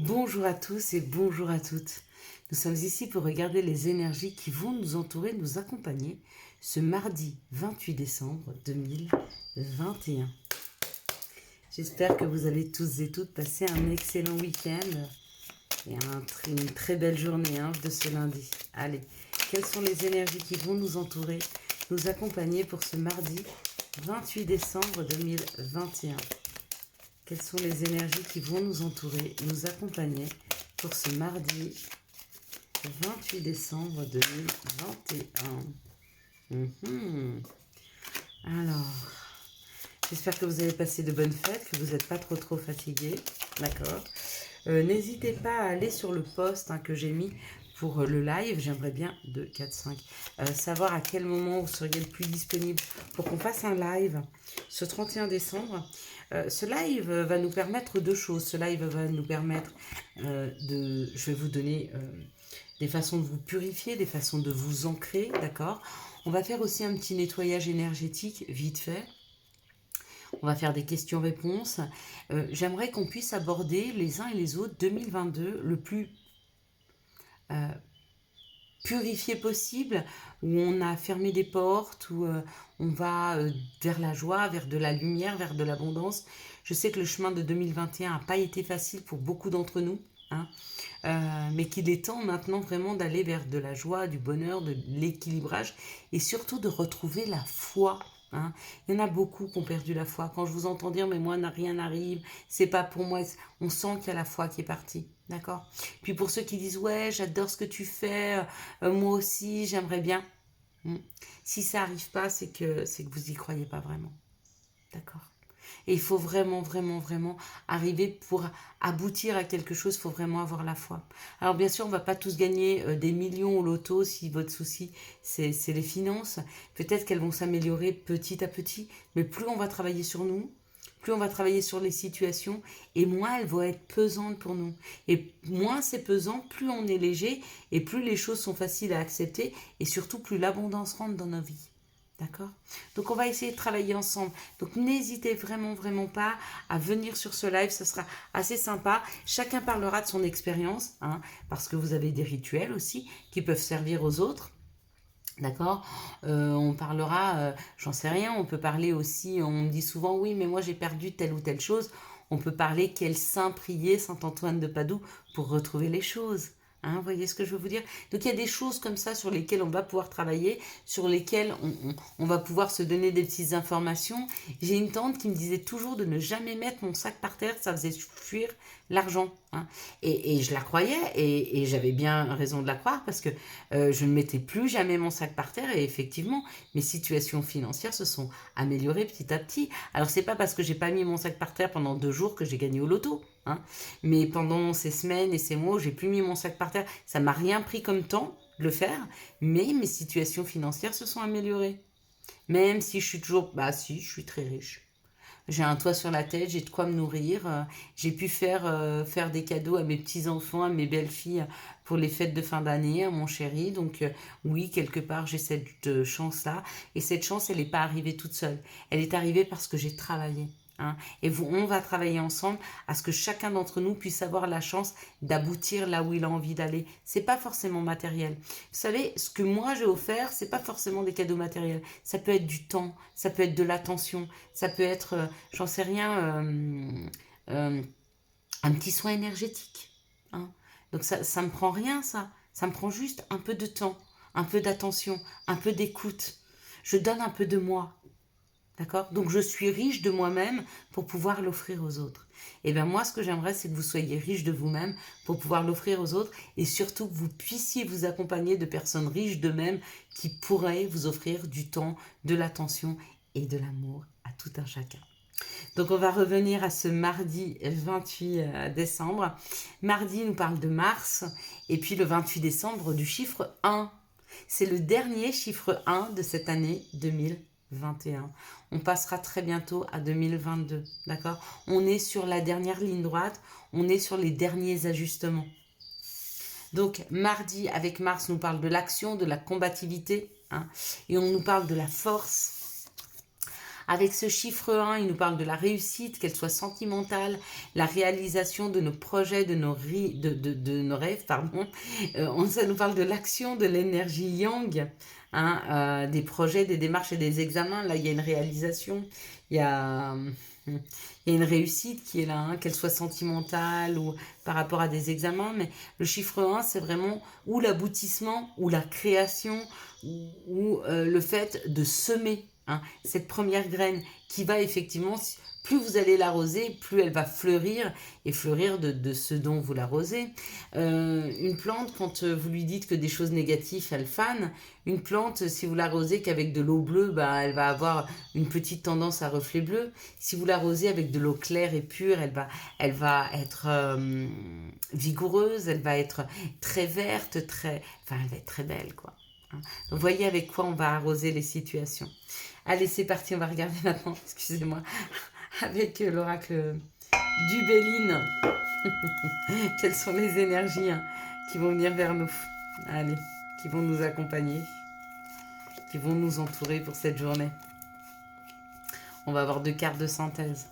Bonjour à tous et bonjour à toutes. Nous sommes ici pour regarder les énergies qui vont nous entourer, nous accompagner ce mardi 28 décembre 2021. J'espère que vous avez tous et toutes passé un excellent week-end et une très belle journée de ce lundi. Allez, quelles sont les énergies qui vont nous entourer, nous accompagner pour ce mardi 28 décembre 2021? Quelles sont les énergies qui vont nous entourer, nous accompagner pour ce mardi 28 décembre 2021? Alors, j'espère que vous avez passé de bonnes fêtes, que vous n'êtes pas trop fatigués. D'accord. N'hésitez pas à aller sur le post que j'ai mis pour le live. J'aimerais bien 2, 4, 5. Savoir à quel moment vous seriez le plus disponible pour qu'on fasse un live ce 31 décembre. Ce live va nous permettre deux choses. Ce live va nous permettre je vais vous donner des façons de vous purifier, des façons de vous ancrer, d'accord? On va faire aussi un petit nettoyage énergétique vite fait. On va faire des questions-réponses. J'aimerais qu'on puisse aborder les uns et les autres 2022 le plus purifié possible, où on a fermé des portes, où on va vers la joie, vers de la lumière, vers de l'abondance. Je sais que le chemin de 2021 n'a pas été facile pour beaucoup d'entre nous, mais qu'il est temps maintenant vraiment d'aller vers de la joie, du bonheur, de l'équilibrage et surtout de retrouver la foi. Il y en a beaucoup qui ont perdu la foi. Quand je vous entends dire mais moi rien n'arrive, c'est pas pour moi, on sent qu'il y a la foi qui est partie. D'accord. Puis pour ceux qui disent ouais j'adore ce que tu fais, moi aussi j'aimerais bien. Si ça n'arrive pas, c'est que vous y croyez pas vraiment. D'accord. Et il faut vraiment arriver pour aboutir à quelque chose, il faut vraiment avoir la foi. Alors bien sûr, on ne va pas tous gagner des millions au loto si votre souci, c'est les finances. Peut-être qu'elles vont s'améliorer petit à petit, mais plus on va travailler sur nous, plus on va travailler sur les situations, et moins elles vont être pesantes pour nous. Et moins c'est pesant, plus on est léger, et plus les choses sont faciles à accepter, et surtout plus l'abondance rentre dans nos vies. D'accord? Donc on va essayer de travailler ensemble. Donc n'hésitez vraiment pas à venir sur ce live, ce sera assez sympa. Chacun parlera de son expérience, parce que vous avez des rituels aussi qui peuvent servir aux autres. D'accord. On parlera, j'en sais rien, on peut parler aussi, on me dit souvent oui mais moi j'ai perdu telle ou telle chose. On peut parler quel saint prier, saint Antoine de Padoue pour retrouver les choses. Vous voyez ce que je veux vous dire? Donc il y a des choses comme ça sur lesquelles on va pouvoir travailler, sur lesquelles on va pouvoir se donner des petites informations. J'ai une tante qui me disait toujours de ne jamais mettre mon sac par terre, ça faisait fuir l'argent. Et je la croyais et j'avais bien raison de la croire parce que je ne mettais plus jamais mon sac par terre et effectivement mes situations financières se sont améliorées petit à petit. Alors c'est pas parce que j'ai pas mis mon sac par terre pendant 2 jours que j'ai gagné au loto. Mais pendant ces semaines et ces mois où j'ai plus mis mon sac par terre, ça m'a rien pris comme temps de le faire, mais mes situations financières se sont améliorées. Même si je suis toujours, si, je suis très riche. J'ai un toit sur la tête, j'ai de quoi me nourrir. J'ai pu faire des cadeaux à mes petits-enfants, à mes belles-filles pour les fêtes de fin d'année, à mon chéri. Donc oui, quelque part, j'ai cette chance-là. Et cette chance, elle n'est pas arrivée toute seule. Elle est arrivée parce que j'ai travaillé. Et on va travailler ensemble à ce que chacun d'entre nous puisse avoir la chance d'aboutir là où il a envie d'aller. C'est pas forcément matériel. Vous savez, ce que moi j'ai offert, c'est pas forcément des cadeaux matériels. Ça peut être du temps, ça peut être de l'attention, ça peut être, j'en sais rien, un petit soin énergétique. Donc ça me prend rien, ça. Ça me prend juste un peu de temps, un peu d'attention, un peu d'écoute. Je donne un peu de moi. D'accord? Donc je suis riche de moi-même pour pouvoir l'offrir aux autres. Et bien moi, ce que j'aimerais, c'est que vous soyez riche de vous-même pour pouvoir l'offrir aux autres et surtout que vous puissiez vous accompagner de personnes riches d'eux-mêmes qui pourraient vous offrir du temps, de l'attention et de l'amour à tout un chacun. Donc on va revenir à ce mardi 28 décembre. Mardi nous parle de Mars et puis le 28 décembre du chiffre 1. C'est le dernier chiffre 1 de cette année 2021. On passera très bientôt à 2022, d'accord? On est sur la dernière ligne droite, on est sur les derniers ajustements. Donc mardi avec Mars nous parle de l'action, de la combativité, et on nous parle de la force. Avec ce chiffre 1, il nous parle de la réussite, qu'elle soit sentimentale, la réalisation de nos projets, de nos rêves, pardon. Ça nous parle de l'action, de l'énergie yang, hein, des projets, des démarches et des examens. Là, il y a une réalisation, il y a, il y a une réussite qui est là, hein, qu'elle soit sentimentale ou par rapport à des examens. Mais le chiffre 1, c'est vraiment ou l'aboutissement, ou la création, ou le fait de semer, hein, cette première graine qui va effectivement, plus vous allez l'arroser, plus elle va fleurir, et fleurir de ce dont vous l'arrosez. Une plante, quand vous lui dites que des choses négatives, elle fane. Une plante, si vous l'arrosez qu'avec de l'eau bleue, bah, elle va avoir une petite tendance à reflet bleu. Si vous l'arrosez avec de l'eau claire et pure, elle va être vigoureuse, elle va être très verte, enfin, elle va être très belle, quoi. Donc, voyez avec quoi on va arroser les situations. Allez, c'est parti, on va regarder maintenant, excusez-moi, avec l'oracle du Béline. Quelles sont les énergies, hein, qui vont venir vers nous? Allez, qui vont nous accompagner, qui vont nous entourer pour cette journée. On va avoir 2 cartes de synthèse.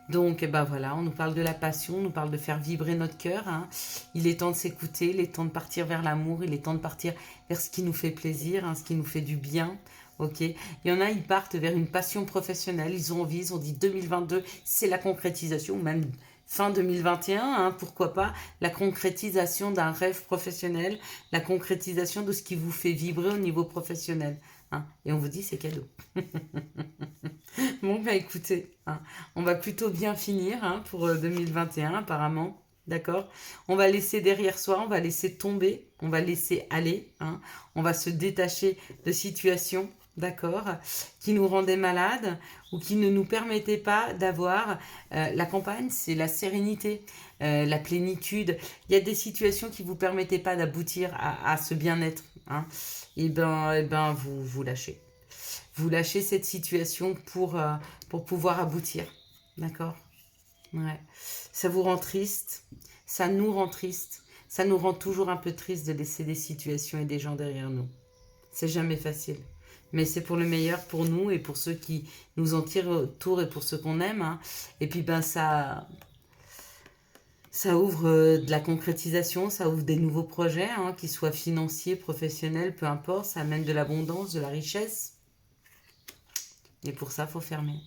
Donc, ben voilà, on nous parle de la passion, on nous parle de faire vibrer notre cœur, hein. Il est temps de s'écouter, il est temps de partir vers l'amour, il est temps de partir vers ce qui nous fait plaisir, hein, ce qui nous fait du bien. Ok, il y en a, ils partent vers une passion professionnelle, ils ont envie, ils ont dit 2022, c'est la concrétisation, même fin 2021, hein, pourquoi pas, la concrétisation d'un rêve professionnel, la concrétisation de ce qui vous fait vibrer au niveau professionnel. Hein. Et on vous dit, c'est cadeau. Bon, bah écoutez, hein, on va plutôt bien finir, hein, pour 2021 apparemment. D'accord? On va laisser derrière soi, on va laisser tomber, on va laisser aller, hein, on va se détacher de situations, d'accord, qui nous rendaient malades ou qui ne nous permettaient pas d'avoir la campagne, c'est la sérénité, la plénitude. Il y a des situations qui ne vous permettaient pas d'aboutir à ce bien-être, hein, et ben vous lâchez. Vous lâchez cette situation pour pouvoir aboutir. D'accord? Ouais. Ça vous rend triste. Ça nous rend triste. Ça nous rend toujours un peu triste de laisser des situations et des gens derrière nous. C'est jamais facile. Mais c'est pour le meilleur pour nous et pour ceux qui nous en tirent autour et pour ceux qu'on aime. Hein. Et puis ben ça ouvre de la concrétisation, ça ouvre des nouveaux projets, hein, qu'ils soient financiers, professionnels, peu importe. Ça amène de l'abondance, de la richesse. Et pour ça, il faut fermer.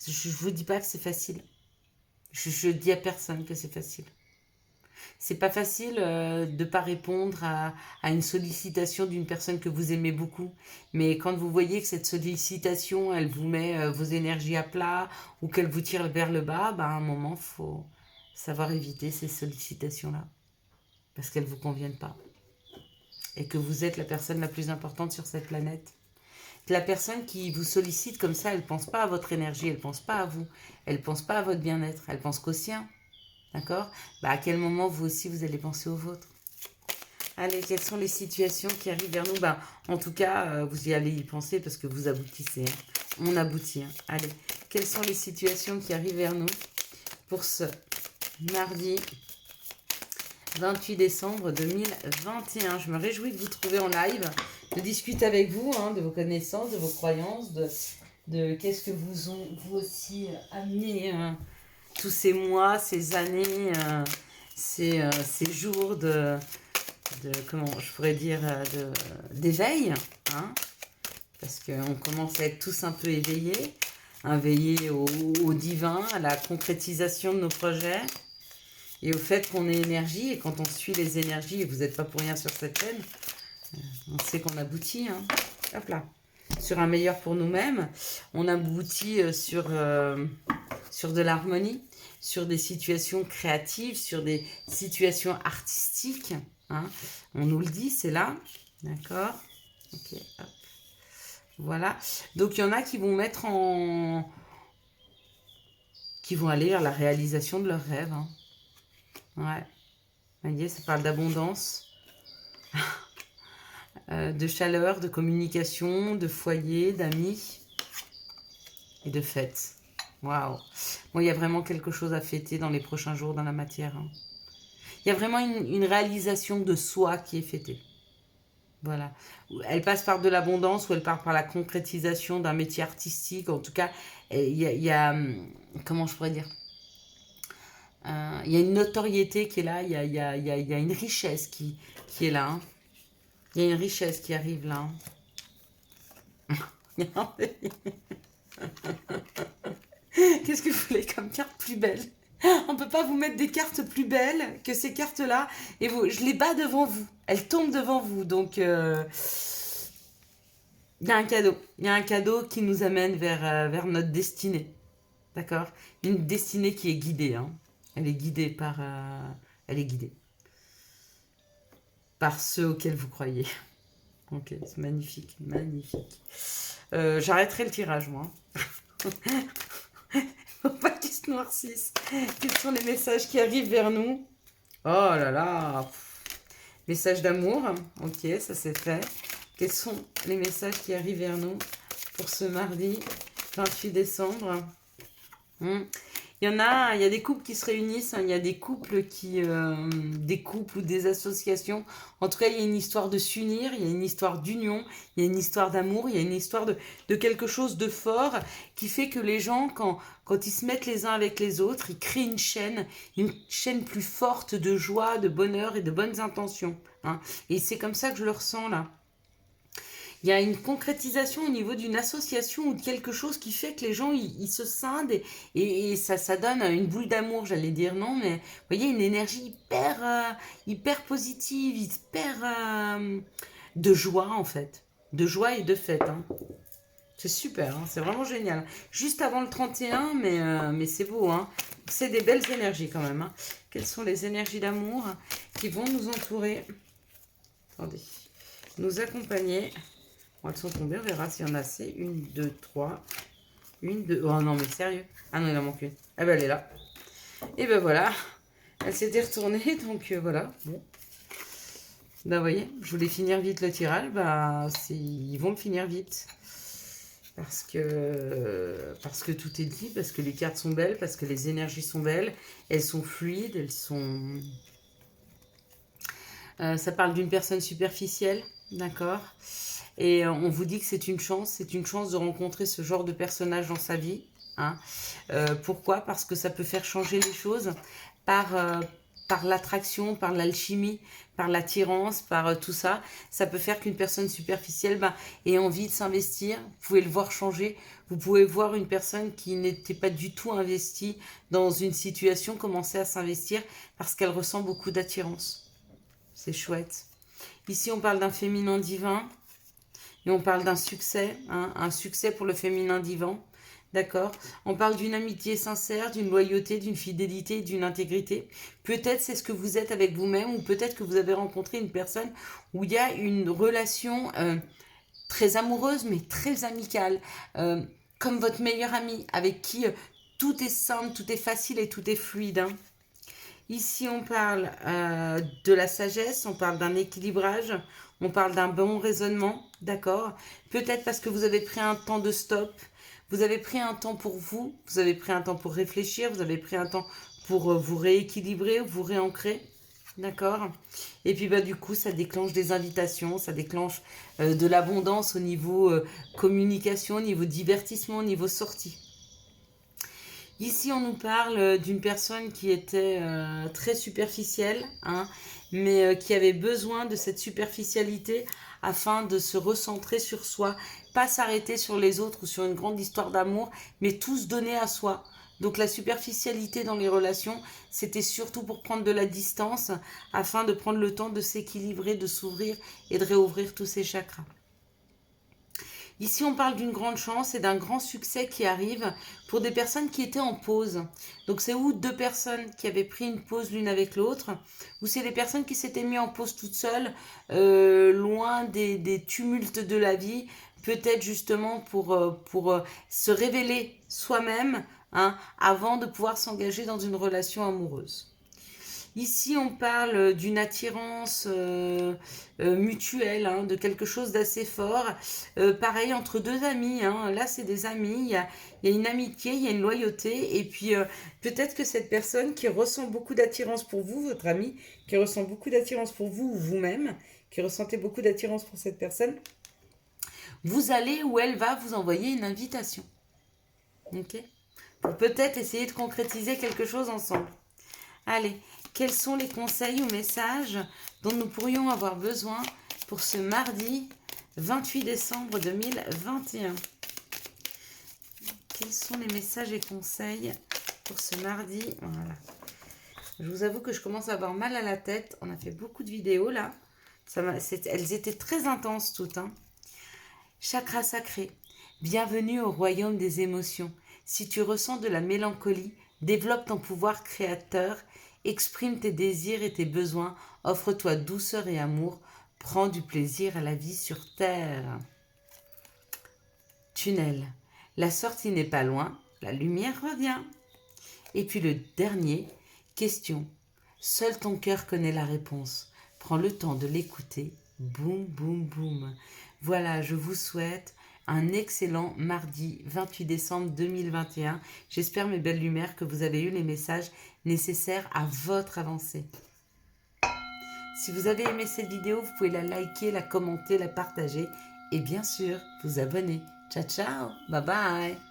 Je ne vous dis pas que c'est facile. Je dis à personne que c'est facile. C'est pas facile de ne pas répondre à une sollicitation d'une personne que vous aimez beaucoup. Mais quand vous voyez que cette sollicitation, elle vous met vos énergies à plat ou qu'elle vous tire vers le bas, ben, à un moment, il faut savoir éviter ces sollicitations-là. Parce qu'elles ne vous conviennent pas. Et que vous êtes la personne la plus importante sur cette planète. La personne qui vous sollicite comme ça, elle ne pense pas à votre énergie, elle ne pense pas à vous, elle ne pense pas à votre bien-être, elle pense qu'au sien. D'accord? Bah, à quel moment vous aussi vous allez penser au vôtre? Allez, quelles sont les situations qui arrivent vers nous? Bah, en tout cas, vous y allez y penser parce que vous aboutissez. Hein. On aboutit. Hein. Allez, quelles sont les situations qui arrivent vers nous pour ce mardi 28 décembre 2021. Je me réjouis de vous trouver en live, de discuter avec vous, hein, de vos connaissances, de vos croyances, de qu'est-ce que vous ont vous aussi amené tous ces mois, ces années, ces jours de comment je pourrais dire, d'éveil, hein, parce qu'on commence à être tous un peu éveillés, éveillés au divin, à la concrétisation de nos projets. Et au fait qu'on est énergie, et quand on suit les énergies, et vous n'êtes pas pour rien sur cette chaîne, on sait qu'on aboutit, hein. Hop là, sur un meilleur pour nous-mêmes, on aboutit sur de l'harmonie, sur des situations créatives, sur des situations artistiques, hein. On nous le dit, c'est là, d'accord? Ok, hop. Voilà, donc il y en a qui vont mettre qui vont aller vers la réalisation de leurs rêves, hein. Ouais, vous voyez, ça parle d'abondance, de chaleur, de communication, de foyer, d'amis et de fêtes. Waouh! Bon, il y a vraiment quelque chose à fêter dans les prochains jours dans la matière. Hein. Il y a vraiment une réalisation de soi qui est fêtée. Voilà. Elle passe par de l'abondance ou elle part par la concrétisation d'un métier artistique. En tout cas, comment je pourrais dire? Il y a une notoriété qui est là, il y a une richesse qui est là. Hein. Il y a une richesse qui arrive là. Hein. Qu'est-ce que vous voulez comme carte plus belle? On peut pas vous mettre des cartes plus belles que ces cartes-là. Et je les bats devant vous. Elles tombent devant vous. Donc, il y a un cadeau. Il y a un cadeau qui nous amène vers notre destinée. D'accord? Une destinée qui est guidée. Hein. Elle est guidée elle est guidée par ceux auxquels vous croyez. Ok, c'est magnifique. Magnifique. J'arrêterai le tirage, moi. Faut pas qu'ils se noircissent. Quels sont les messages qui arrivent vers nous? Oh là là. Message d'amour. Ok, ça c'est fait. Quels sont les messages qui arrivent vers nous pour ce mardi 28 décembre? Il y a des couples qui se réunissent, hein, il y a des couples des couples ou des associations. En tout cas, il y a une histoire de s'unir, il y a une histoire d'union, il y a une histoire d'amour, il y a une histoire de quelque chose de fort qui fait que les gens, quand ils se mettent les uns avec les autres, ils créent une chaîne plus forte de joie, de bonheur et de bonnes intentions. Hein. Et c'est comme ça que je le ressens là. Il y a une concrétisation au niveau d'une association ou de quelque chose qui fait que les gens ils se scindent et ça donne une boule d'amour, j'allais dire non, mais vous voyez, une énergie hyper positive, hyper de joie en fait. De joie et de fête. Hein. C'est super, hein, c'est vraiment génial. Juste avant le 31, mais c'est beau. Hein. C'est des belles énergies quand même. Hein. Quelles sont les énergies d'amour qui vont nous entourer? Attendez. Nous accompagner. Bon, elles sont tombées, on verra s'il y en a assez. 1, 2, 3. 1, 2. Oh non, mais sérieux. Ah non, il en manque une. Ah ben elle est là. Et ben voilà. Elle s'était retournée, donc voilà. Bon. Ben vous voyez, je voulais finir vite le tirage. Bah, ils vont le finir vite. Parce que tout est dit, parce que les cartes sont belles, parce que les énergies sont belles. Elles sont fluides, elles sont... ça parle d'une personne superficielle, d'accord ? Et on vous dit que c'est une chance de rencontrer ce genre de personnage dans sa vie. Hein. Pourquoi? Parce que ça peut faire changer les choses par l'attraction, par l'alchimie, par l'attirance, par tout ça. Ça peut faire qu'une personne superficielle ait envie de s'investir. Vous pouvez le voir changer. Vous pouvez voir une personne qui n'était pas du tout investie dans une situation commencer à s'investir parce qu'elle ressent beaucoup d'attirance. C'est chouette. Ici, on parle d'un féminin divin. Et on parle d'un succès, hein, un succès pour le féminin divin, d'accord? On parle d'une amitié sincère, d'une loyauté, d'une fidélité, d'une intégrité. Peut-être c'est ce que vous êtes avec vous-même, ou peut-être que vous avez rencontré une personne où il y a une relation très amoureuse, mais très amicale, comme votre meilleur ami, avec qui tout est simple, tout est facile et tout est fluide. Hein. Ici, on parle de la sagesse, on parle d'un équilibrage, on parle d'un bon raisonnement, d'accord? Peut-être parce que vous avez pris un temps de stop, vous avez pris un temps pour vous, vous avez pris un temps pour réfléchir, vous avez pris un temps pour vous rééquilibrer, vous réancrer, d'accord? Et puis du coup, ça déclenche des invitations, ça déclenche de l'abondance au niveau communication, au niveau divertissement, au niveau sortie. Ici, on nous parle d'une personne qui était très superficielle, hein, mais qui avait besoin de cette superficialité afin de se recentrer sur soi, pas s'arrêter sur les autres ou sur une grande histoire d'amour, mais tout se donner à soi. Donc la superficialité dans les relations, c'était surtout pour prendre de la distance, afin de prendre le temps de s'équilibrer, de s'ouvrir et de réouvrir tous ses chakras. Ici, on parle d'une grande chance et d'un grand succès qui arrive pour des personnes qui étaient en pause. Donc, c'est ou deux personnes qui avaient pris une pause l'une avec l'autre, ou c'est des personnes qui s'étaient mises en pause toutes seules, loin des tumultes de la vie, peut-être justement pour se révéler soi-même, hein, avant de pouvoir s'engager dans une relation amoureuse. Ici, on parle d'une attirance mutuelle, hein, de quelque chose d'assez fort. Pareil, entre deux amis, hein. Là, c'est des amis, il y a une amitié, il y a une loyauté. Et puis, peut-être que cette personne qui ressent beaucoup d'attirance pour vous, votre ami, qui ressent beaucoup d'attirance pour vous ou vous-même, qui ressentez beaucoup d'attirance pour cette personne, vous allez ou elle va vous envoyer une invitation. Ok? Pour peut-être essayer de concrétiser quelque chose ensemble. Allez, quels sont les conseils ou messages dont nous pourrions avoir besoin pour ce mardi 28 décembre 2021? Quels sont les messages et conseils pour ce mardi? Voilà. Je vous avoue que je commence à avoir mal à la tête. On a fait beaucoup de vidéos là. Elles étaient très intenses toutes. Hein. Chakra sacré, bienvenue au royaume des émotions. Si tu ressens de la mélancolie, développe ton pouvoir créateur, exprime tes désirs et tes besoins, offre-toi douceur et amour, prends du plaisir à la vie sur terre. Tunnel, la sortie n'est pas loin, la lumière revient. Et puis le dernier, question. Seul ton cœur connaît la réponse. Prends le temps de l'écouter. Boum, boum, boum. Voilà, je vous souhaite un excellent mardi 28 décembre 2021. J'espère, mes belles lumières, que vous avez eu les messages nécessaires à votre avancée. Si vous avez aimé cette vidéo, vous pouvez la liker, la commenter, la partager et bien sûr, vous abonner. Ciao, ciao, bye bye.